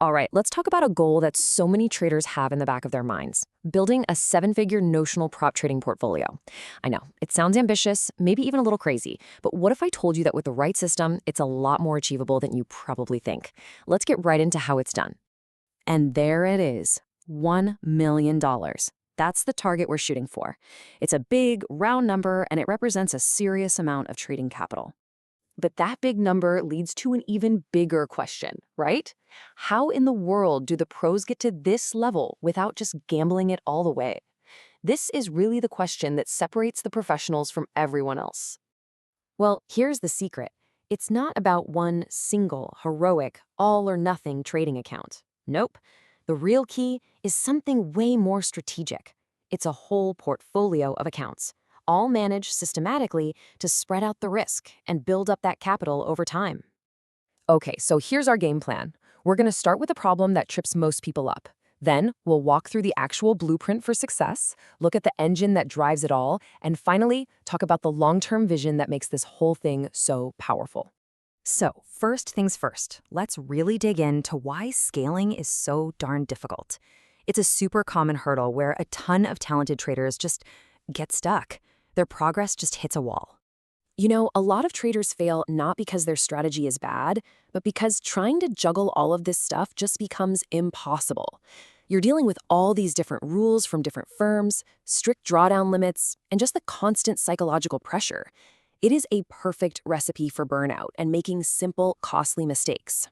All right, let's talk about a goal that so many traders have in the back of their minds: building a seven-figure notional prop trading portfolio. I know, it sounds ambitious, maybe even a little crazy, but what if I told you that with the right system, it's a lot more achievable than you probably think? Let's get right into how it's done. And there it is, $1 million. That's the target we're shooting for. It's a big, round number, and it represents a serious amount of trading capital. But that big number leads to an even bigger question, right? How in the world do the pros get to this level without just gambling it all the way? This is really the question that separates the professionals from everyone else. Well, here's the secret. It's not about one single, heroic, all-or-nothing trading account. Nope. The real key is something way more strategic. It's a whole portfolio of accounts, all managed systematically to spread out the risk and build up that capital over time. Okay, so here's our game plan. We're going to start with a problem that trips most people up. Then we'll walk through the actual blueprint for success, look at the engine that drives it all, and finally, talk about the long-term vision that makes this whole thing so powerful. So, first things first, let's really dig into why scaling is so darn difficult. It's a super common hurdle where a ton of talented traders just get stuck. Their progress just hits a wall. You know, a lot of traders fail not because their strategy is bad, but because trying to juggle all of this stuff just becomes impossible. You're dealing with all these different rules from different firms, strict drawdown limits, and just the constant psychological pressure. It is a perfect recipe for burnout and making simple, costly mistakes.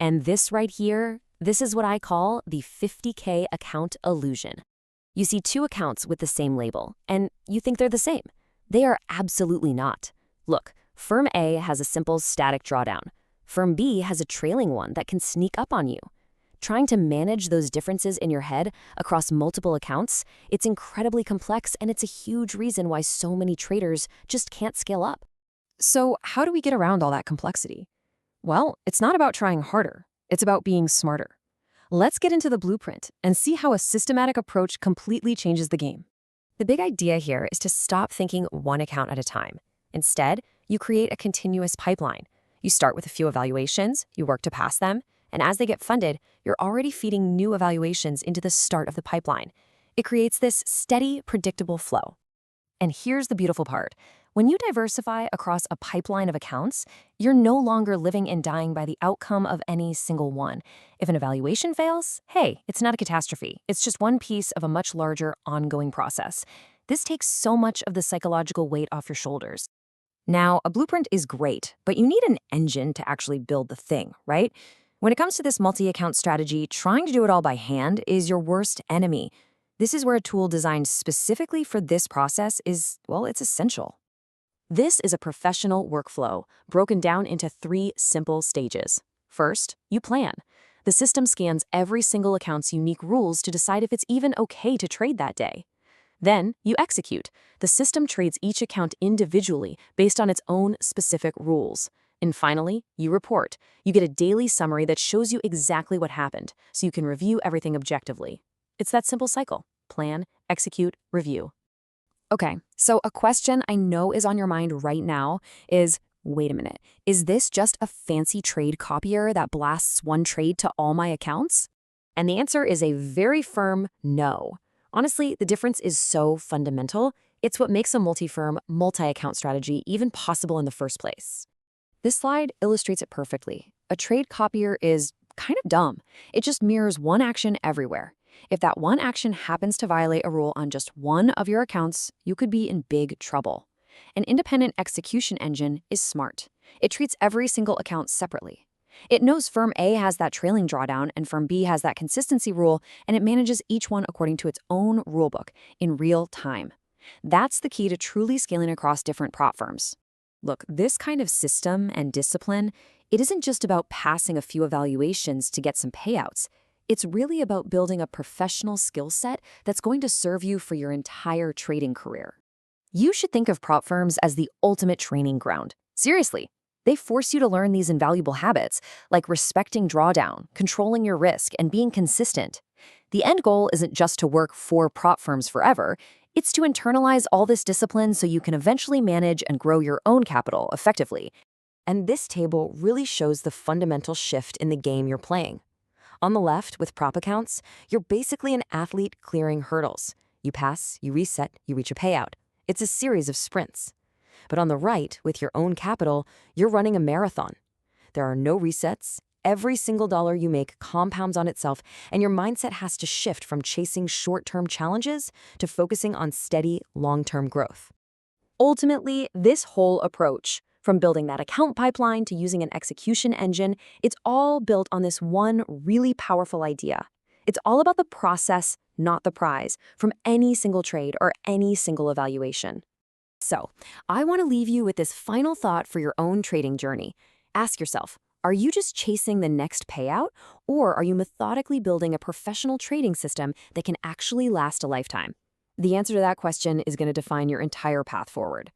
And this right here, this is what I call the 50K account illusion. You see two accounts with the same label, and you think they're the same. They are absolutely not. Look, Firm A has a simple static drawdown. Firm B has a trailing one that can sneak up on you. Trying to manage those differences in your head across multiple accounts, it's incredibly complex, and it's a huge reason why so many traders just can't scale up. So how do we get around all that complexity? Well, it's not about trying harder. It's about being smarter. Let's get into the blueprint and see how a systematic approach completely changes the game. The big idea here is to stop thinking one account at a time. Instead, you create a continuous pipeline. You start with a few evaluations, you work to pass them, and as they get funded, you're already feeding new evaluations into the start of the pipeline. It creates this steady, predictable flow. And here's the beautiful part. When you diversify across a pipeline of accounts, you're no longer living and dying by the outcome of any single one. If an evaluation fails, hey, it's not a catastrophe. It's just one piece of a much larger, ongoing process. This takes so much of the psychological weight off your shoulders. Now, a blueprint is great, but you need an engine to actually build the thing, right? When it comes to this multi-account strategy, trying to do it all by hand is your worst enemy. This is where a tool designed specifically for this process is, well, it's essential. This is a professional workflow broken down into 3 simple stages. First, you plan. The system scans every single account's unique rules to decide if it's even okay to trade that day. Then, you execute. The system trades each account individually based on its own specific rules. And finally, you report. You get a daily summary that shows you exactly what happened, so you can review everything objectively. It's that simple cycle: plan, execute, review. Okay, so a question I know is on your mind right now is, wait a minute, is this just a fancy trade copier that blasts one trade to all my accounts? And the answer is a very firm no. Honestly, the difference is so fundamental. It's what makes a multi-firm, multi-account strategy even possible in the first place. This slide illustrates it perfectly. A trade copier is kind of dumb. It just mirrors one action everywhere. If that one action happens to violate a rule on just one of your accounts, you could be in big trouble. An independent execution engine is smart. It treats every single account separately. It knows Firm A has that trailing drawdown and Firm B has that consistency rule, and it manages each one according to its own rulebook in real time. That's the key to truly scaling across different prop firms. Look, this kind of system and discipline, it isn't just about passing a few evaluations to get some payouts. It's really about building a professional skill set that's going to serve you for your entire trading career. You should think of prop firms as the ultimate training ground. Seriously, they force you to learn these invaluable habits, like respecting drawdown, controlling your risk, and being consistent. The end goal isn't just to work for prop firms forever. It's to internalize all this discipline so you can eventually manage and grow your own capital effectively. And this table really shows the fundamental shift in the game you're playing. On the left, with prop accounts, you're basically an athlete clearing hurdles. You pass, you reset, you reach a payout. It's a series of sprints. But on the right, with your own capital, you're running a marathon. There are no resets. Every single dollar you make compounds on itself, and your mindset has to shift from chasing short-term challenges to focusing on steady, long-term growth. Ultimately, this whole approach, from building that account pipeline to using an execution engine, it's all built on this one really powerful idea. It's all about the process, not the prize, from any single trade or any single evaluation. So, I want to leave you with this final thought for your own trading journey. Ask yourself, are you just chasing the next payout, or are you methodically building a professional trading system that can actually last a lifetime? The answer to that question is going to define your entire path forward.